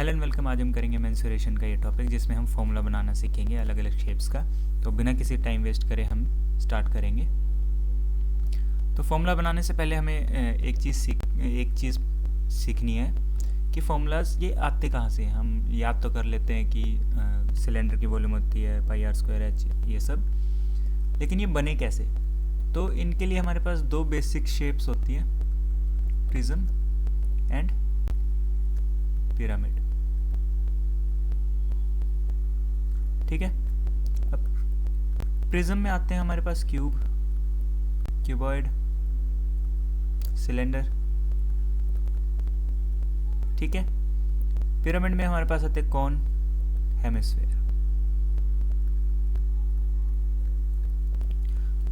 Hello and welcome. आज हम करेंगे मेंसुरेशन का ये टॉपिक, जिसमें हम फॉर्मूला बनाना सीखेंगे अलग अलग शेप्स का। तो बिना किसी टाइम वेस्ट करे हम स्टार्ट करेंगे। तो फॉर्मूला बनाने से पहले हमें एक चीज़ सीखनी है कि फॉर्मूलाज ये आते कहाँ से हैं। हम याद तो कर लेते हैं कि सिलेंडर की वॉल्यूम होती है पाई आर स्क्वायर एच, ये सब, लेकिन ये बने कैसे। तो इनके लिए हमारे पास दो बेसिक शेप्स होती हैं, प्रिज्म एंड पिरामिड। ठीक है, अब प्रिज्म में आते हैं हमारे पास क्यूब, क्यूबॉइड, सिलेंडर। ठीक है, पिरामिड में हमारे पास आते हैं कॉन, हेमिस्फेयर।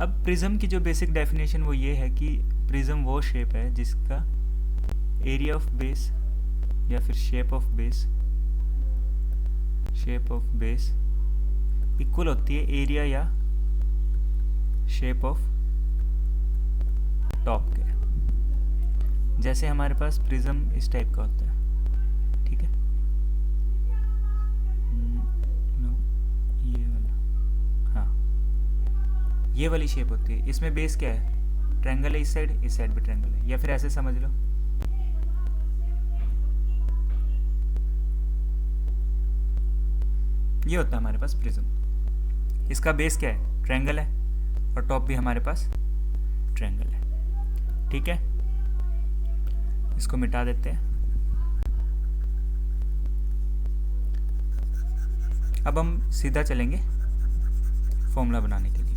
अब प्रिज्म की जो बेसिक डेफिनेशन वो ये है कि प्रिज्म वो शेप है जिसका एरिया ऑफ बेस या फिर शेप ऑफ बेस इक्वल होती है एरिया या शेप ऑफ टॉप के। जैसे हमारे पास प्रिज्म इस टाइप का होता है, ठीक है, ये वाला, हाँ, ये वाली शेप होती है। इसमें बेस क्या है, ट्रायंगल है, इस साइड भी ट्रायंगल है, या फिर ऐसे समझ लो, ये होता है हमारे पास प्रिज्म। इसका बेस क्या है, ट्रायंगल है, और टॉप भी हमारे पास ट्रायंगल है। ठीक है, इसको मिटा देते हैं। अब हम सीधा चलेंगे फॉर्मूला बनाने के लिए।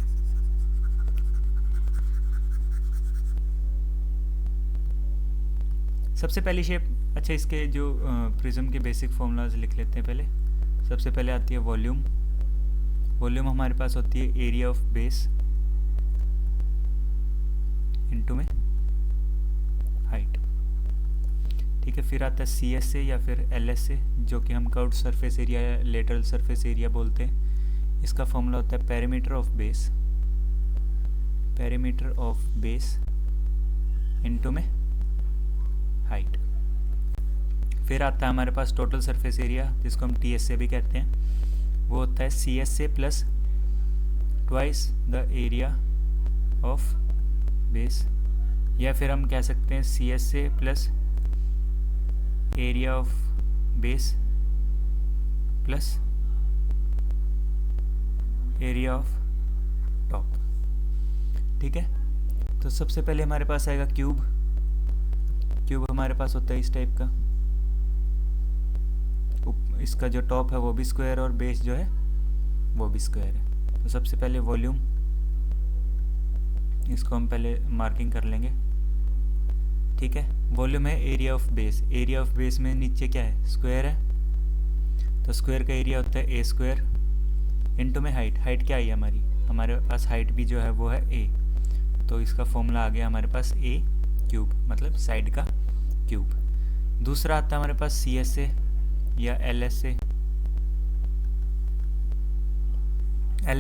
सबसे पहली शेप, अच्छा, इसके जो प्रिज्म के बेसिक फॉर्मूलाज लिख लेते हैं पहले। सबसे पहले आती है वॉल्यूम। वॉल्यूम हमारे पास होती है एरिया ऑफ बेस इनटू में हाइट। ठीक है, फिर आता है सी एस से या फिर एल एस से, जो कि हम कर्व्ड सरफेस एरिया या लेटरल सरफेस एरिया बोलते हैं। इसका फॉर्मूला होता है पेरीमीटर ऑफ बेस इनटू में हाइट। फिर आता है हमारे पास टोटल सरफेस एरिया, जिसको हम टी एस से भी कहते हैं। वो होता है सी एस से plus twice the area of base, या फिर हम कह सकते हैं सी एस से plus area of base plus area of top. ठीक है, तो सबसे पहले हमारे पास आएगा क्यूब हमारे पास होता है इस टाइप का। इसका जो टॉप है वो भी स्क्वायर और बेस जो है वो भी स्क्वायर है। तो सबसे पहले वॉल्यूम, इसको हम पहले मार्किंग कर लेंगे। ठीक है, वॉल्यूम है एरिया ऑफ बेस में नीचे क्या है, स्क्वायर है, तो स्क्वायर का एरिया होता है ए स्क्वायर इनटू में हाइट क्या आई हमारे पास हाइट भी जो है वो है ए, तो इसका फॉर्मूला आ गया हमारे पास ए क्यूब, मतलब साइड का क्यूब। दूसरा आता है हमारे पास सी एस से या एल एस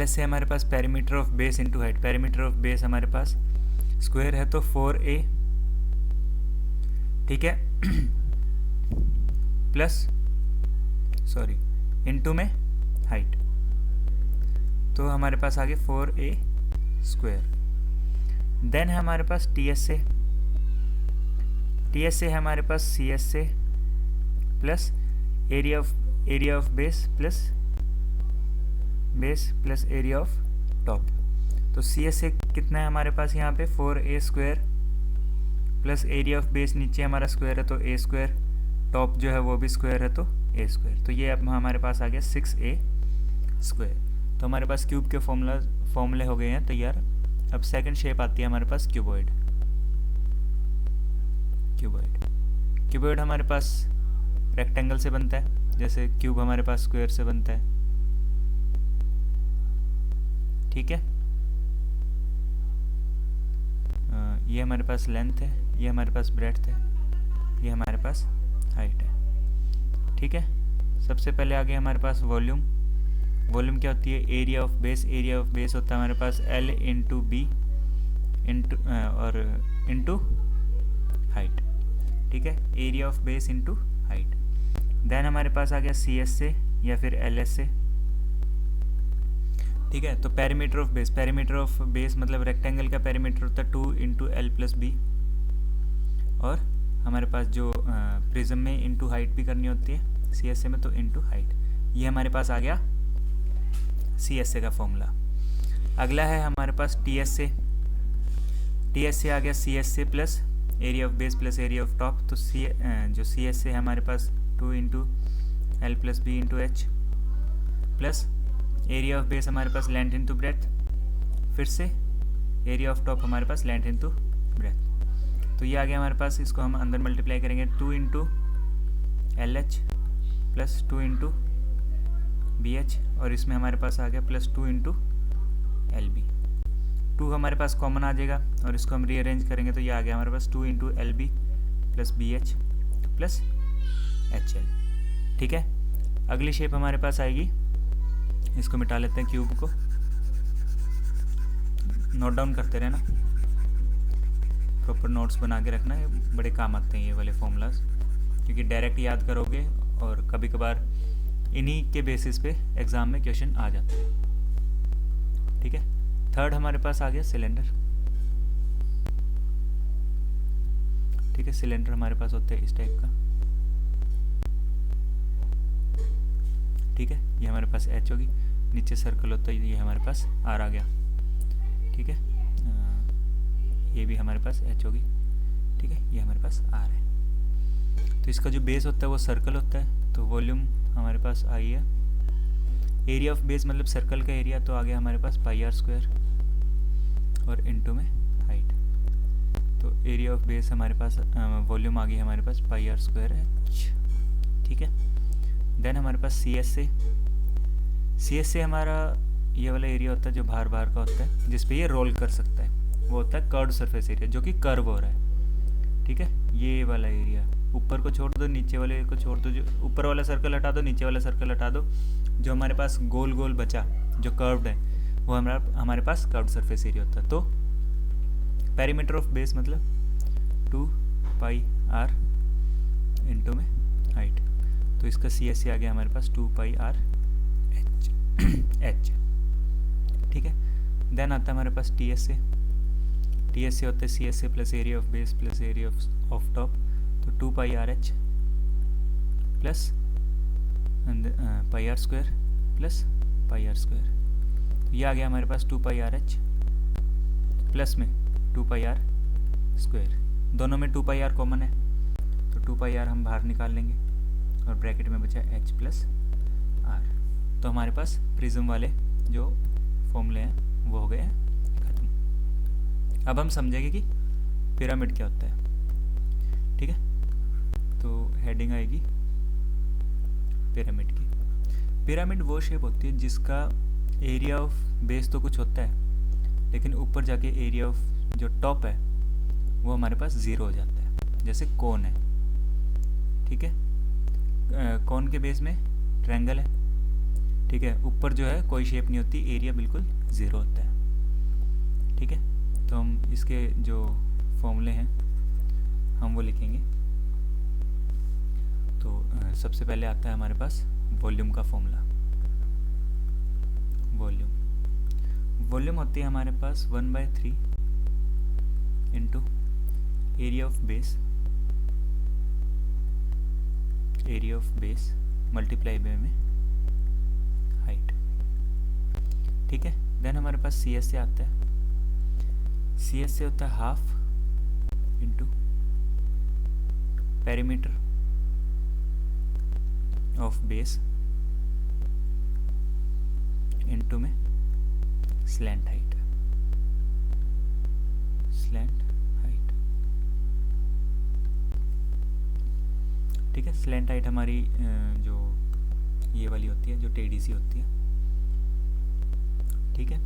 से हमारे पास perimeter of base into height. Perimeter of base हमारे पास स्क्वायर है तो 4a, ठीक है, इनटू में हाइट, तो हमारे पास आ गया 4a स्क्वायर। देन है हमारे पास टी एस से है हमारे पास सी एस से plus area of base plus area of top. तो सी एस से कितना है हमारे पास यहाँ पे 4a square plus area of base नीचे हमारा स्क्वायर है तो a स्क्वायर, टॉप जो है वो भी स्क्वायर है तो a स्क्वायर। तो ये अब हमारे पास आ गया 6a स्क्वायर। तो हमारे पास क्यूब के फॉर्मूले हो गए हैं तैयार। अब सेकंड शेप आती है हमारे पास क्यूबॉइड हमारे पास रेक्टेंगल से बनता है, जैसे क्यूब हमारे पास स्क्वायर से बनता है। ठीक है, ये हमारे पास लेंथ है, ये हमारे पास ब्रेड्थ है, ये हमारे पास हाइट है। ठीक है, सबसे पहले आ गया हमारे पास वॉल्यूम क्या होती है, एरिया ऑफ बेस होता है हमारे पास L into b into height. ठीक है, area of base into height. Then हमारे पास आ गया सी एस से या फिर एल एस से, ठीक है। तो perimeter of base, perimeter of base मतलब रेक्टेंगल का पेरीमीटर होता है 2 इंटू एल प्लस बी, और हमारे पास जो प्रिज्म में इंटू हाइट भी करनी होती है सी एस ए में, तो इंटू हाइट। ये हमारे पास आ गया सी एस ए का फॉर्मूला। अगला है हमारे पास T S A. T S A आ गया C S A plus area of base plus area of top. तो जो सी एस ए है हमारे पास 2 into L plus B into H, plus area of base हमारे पास लेंथ इंटू ब्रेथ, फिर से एरिया ऑफ टॉप हमारे पास लेंथ इंटू ब्रेथ। तो ये आ गया हमारे पास, इसको हम अंदर मल्टीप्लाई करेंगे 2 into l h plus 2 into b h, और इसमें हमारे पास आ गया प्लस 2 इंटू एल बी। 2 हमारे पास कॉमन आ जाएगा और इसको हम रीअरेंज करेंगे तो ये आ गया हमारे पास 2 into l b plus b h plus h l, ठीक है। अगली शेप हमारे पास आएगी, इसको मिटा लेते हैं क्यूब को, नोट डाउन करते रहना, प्रॉपर नोट्स बना के रखना है, बड़े काम आते हैं ये वाले फॉर्मूलाज, क्योंकि डायरेक्ट याद करोगे और कभी कभार इन्हीं के बेसिस पे एग्ज़ाम में क्वेश्चन आ जाते हैं, ठीक है। थर्ड हमारे पास आ गया सिलेंडर, ठीक है। सिलेंडर हमारे पास होते हैं इस टाइप का, ठीक है। ये हमारे पास एच होगी, नीचे सर्कल होता है, ये हमारे पास आर आ गया, ठीक है। ये भी हमारे पास एच होगी, ठीक है। ये हमारे पास आर है। तो इसका जो बेस होता है वो सर्कल होता है, तो वॉल्यूम हमारे पास आई है। एरिया ऑफ बेस मतलब सर्कल का एरिया, तो आ गया हमारे पास पाई आर स्क्वायर और इनटू में हाइट। तो एरिया ऑफ बेस हमारे पास वॉल्यूम आ गई हमारे पास पाई आर स्क्वायर एच, ठीक है। देन हमारे पास सी एस ए। सी एस ए हमारा ये वाला एरिया होता है जो बाहर बाहर का होता है, जिसपे ये रोल कर सकता है, वो होता है कर्व्ड सरफेस एरिया, जो कि कर्व हो रहा है, ठीक है। ये वाला एरिया, ऊपर को छोड़ दो, नीचे वाले को छोड़ दो, जो ऊपर वाला सर्कल हटा दो, नीचे वाला सर्कल हटा दो, जो हमारे पास गोल गोल बचा जो कर्व्ड है वो हमारे पास कर्व्ड सरफेस एरिया होता है। तो पेरीमीटर ऑफ बेस मतलब 2 पाई आर इंटू में हाइट, तो इसका सी एस सी आ गया हमारे पास 2 पाई आर एच, ठीक है। देन आता है हमारे पास T S A. T S A होता है C S A plus area of base plus area of top, तो 2 pi R H plus pi R square plus pi R square, तो ये आ गया हमारे पास 2 पाई आर एच प्लस में 2 पाई आर स्क्वायर। दोनों में 2 पाई आर कॉमन है, तो 2 पाई आर हम बाहर निकाल लेंगे और ब्रैकेट में बचा एच प्लस आर। तो हमारे पास प्रिज्म वाले जो फॉर्मूले हैं वो हो गए हैं खत्म। अब हम समझेंगे कि पिरामिड क्या होता है, ठीक है। तो हेडिंग आएगी पिरामिड की। पिरामिड वो शेप होती है जिसका एरिया ऑफ बेस तो कुछ होता है, लेकिन ऊपर जाके एरिया ऑफ जो टॉप है वो हमारे पास 0 हो जाता है, जैसे कोन है, ठीक है। कोन के बेस में ट्रायंगल है, ठीक है। ऊपर जो है कोई शेप नहीं होती, एरिया बिल्कुल 0 होता है, ठीक है। तो हम इसके जो फॉर्मूले हैं हम वो लिखेंगे। तो सबसे पहले आता है हमारे पास वॉल्यूम का फॉर्मूला। वॉल्यूम होती है हमारे पास 1/3 into area of base multiply by में हाइट, ठीक है। देन हमारे पास सी एस से आता है, सी एस से होता है half into perimeter of base into में स्लैंट हाइट, ठीक है। स्लैंट हाइट हमारी जो ये वाली होती है, जो टेढ़ी सी होती है, ठीक है।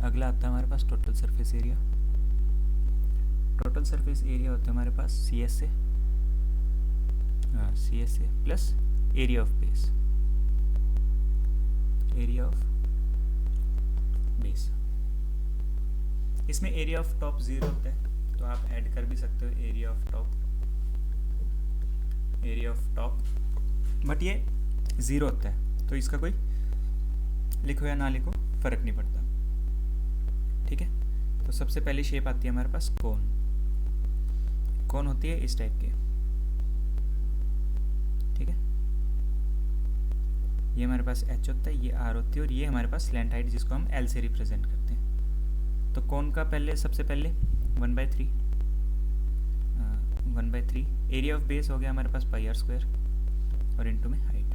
अगला आता है हमारे पास total surface area. Total surface area होता है हमारे पास C S A plus area of base, इसमें एरिया ऑफ टॉप 0 होता है, तो आप ऐड कर भी सकते हो एरिया ऑफ टॉप बट ये 0 होता है, तो इसका कोई लिखो या ना लिखो फ़र्क नहीं पड़ता। ठीक है, तो सबसे पहली शेप आती है हमारे पास कोन। कोन होती है इस टाइप के। ठीक है, ये हमारे पास h होता है, ये r होती है, और ये हमारे पास स्लैंट हाइट जिसको हम l से रिप्रेजेंट करते हैं। तो कोन का सबसे पहले 1/3 एरिया ऑफ बेस हो गया हमारे पास पाई आर स्क्वायर, और इनटू में हाइट।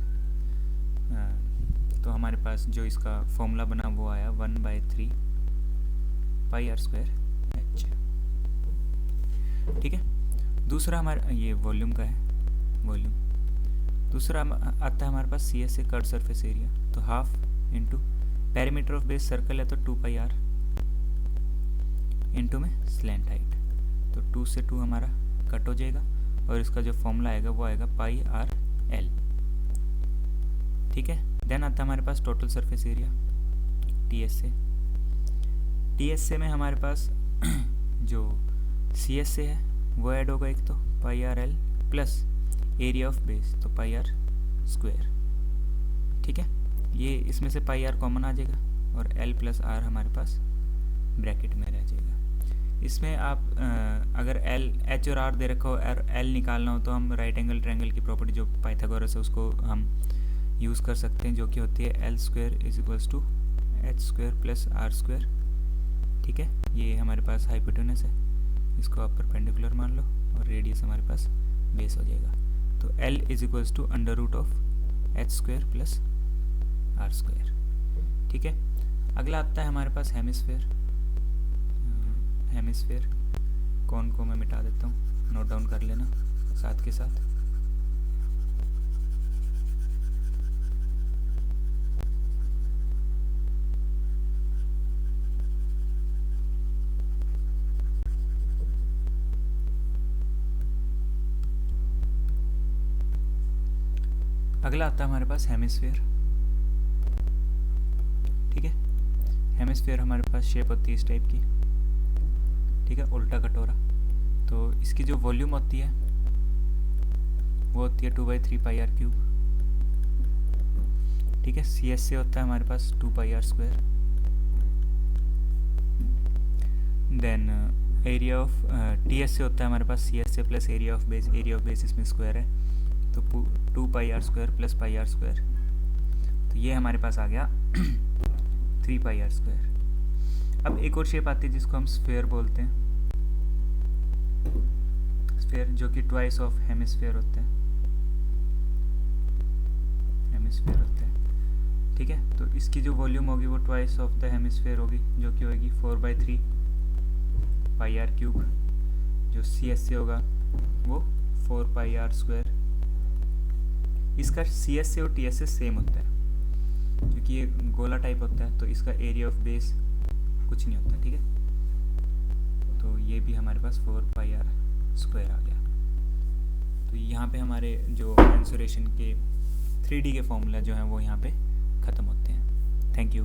तो हमारे पास जो इसका फॉर्मूला बना वो आया 1/3 पाई आर स्क्वायर h। ठीक है, दूसरा हमारा ये वॉल्यूम का है, वॉल्यूम। दूसरा आता है हमारे पास सी एस से कर्व सरफेस एरिया, तो half into perimeter of base circle है तो 2 पाई आर इंटू में स्लैंट हाइट, तो 2 से 2 हमारा कट हो जाएगा, और इसका जो फॉर्मूला आएगा वो आएगा पाई आर एल। ठीक है, देन आता है हमारे पास total surface area T S से में हमारे पास जो सी एस से है वो ऐड होगा, एक तो pi R L plus area of base, तो पाई आर स्क्वायर। ठीक है, ये इसमें से पाई आर कॉमन आ जाएगा, और एल प्लस आर हमारे पास ब्रैकेट में रह जाएगा। इसमें आप अगर एल एच और आर दे रखा हो और एल निकालना हो तो हम राइट एंगल ट्रायंगल की प्रॉपर्टी जो पाइथागोरस है उसको हम यूज़ कर सकते हैं, जो कि होती है l square is equals to h square plus r square. ठीक है, ये हमारे पास हाइपोटेनस है, इसको आप परपेंडिकुलर मान लो, और रेडियस हमारे पास बेस हो जाएगा। तो L is equals to under root of h square plus r square. ठीक है, अगला आता है हमारे पास हेमिस्फेयर। हेमिस्फेयर कौन को मैं मिटा देता हूँ, नोट डाउन कर लेना साथ के साथ। अगला आता है हमारे पास हेमिस्फेयर। ठीक है, हेमिस्फेयर हमारे पास शेप होती है इस टाइप की। ठीक है, उल्टा कटोरा। तो इसकी जो वॉल्यूम होती है वो होती है 2/3 पाई आर क्यूब। ठीक है, सी एस से होता है हमारे पास 2 pi R square. Then area of T S से होता है हमारे पास सी एस से plus area of base. Area of base इसमें स्क्वायर है, तो 2 pi R square plus pi R square, तो ये हमारे पास आ गया 3 पाई आर स्क्वायर। अब एक और शेप आती है जिसको हम स्फेयर बोलते हैं। स्फेयर जो कि ट्वाइस ऑफ हेमिस्फेयर होते हैं, हेमिस्फेयर होते हैं। ठीक है, तो इसकी जो वॉल्यूम होगी वो ट्वाइस ऑफ द हेमिस्फेयर होगी, जो कि होगी 4/3 पाई आर क्यूब। जो सी एस से होगा वो 4 पाई आर स्क्वायर। इसका सी एस से और टी एस से सेम होता है, क्योंकि ये गोला टाइप होता है, तो इसका एरिया ऑफ बेस कुछ नहीं होता। ठीक है, तो ये भी हमारे पास 4 पाई आर स्क्वायर आ गया। तो यहाँ पे हमारे जो मेंसुरेशन के 3D के फॉर्मूला जो हैं वो यहाँ पे ख़त्म होते हैं। Thank you.